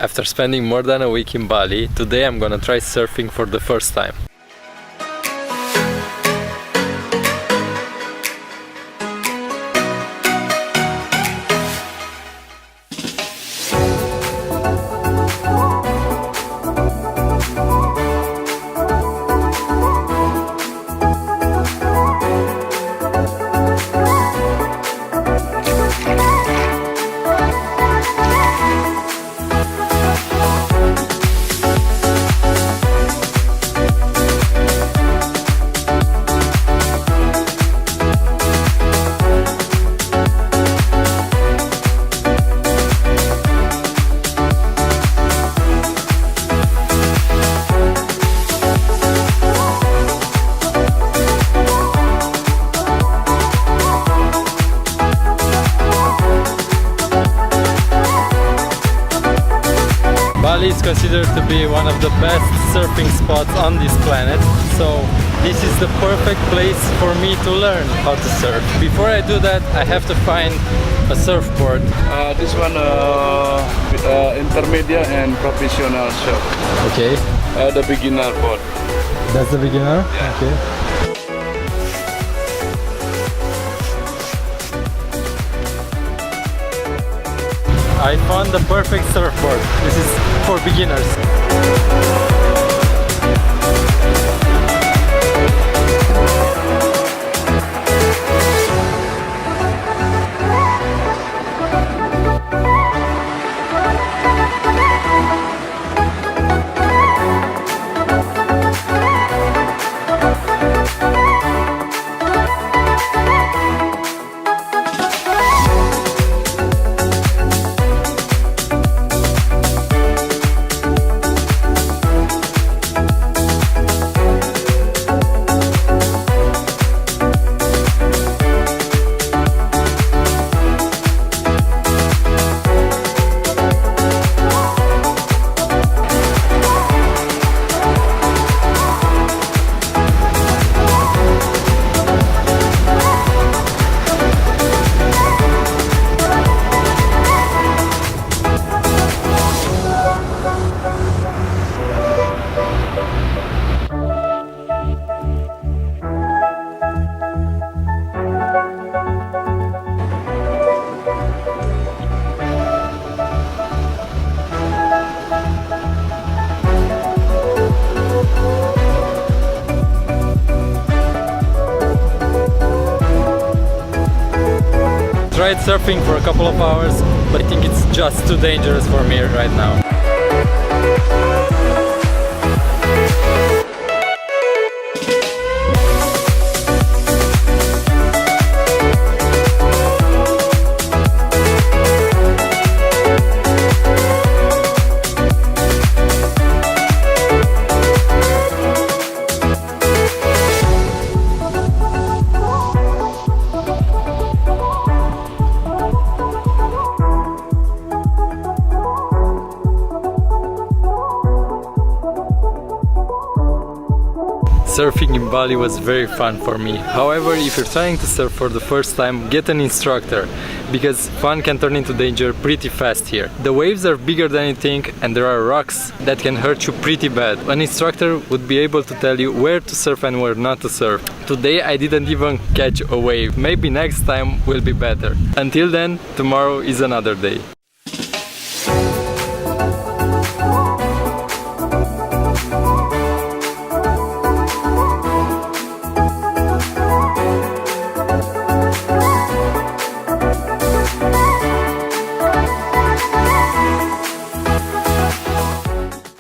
After spending more than a week in Bali, today I'm gonna try surfing for the first time. Bali is considered to be one of the best surfing spots on this planet, so this is the perfect place for me to learn how to surf. Before I do that, I have to find a surfboard. This one with intermediate and professional surf. Okay. The beginner board. That's the beginner? Yeah. Okay. I found the perfect surfboard. This is for beginners. Tried surfing for a couple of hours, but I think it's just too dangerous for me right now. Surfing in Bali was very fun for me. However, if you're trying to surf for the first time, get an instructor, because fun can turn into danger pretty fast here. The waves are bigger than you think, and there are rocks that can hurt you pretty bad. An instructor would be able to tell you where to surf and where not to surf. Today I didn't even catch a wave. Maybe next time will be better. Until then, tomorrow is another day.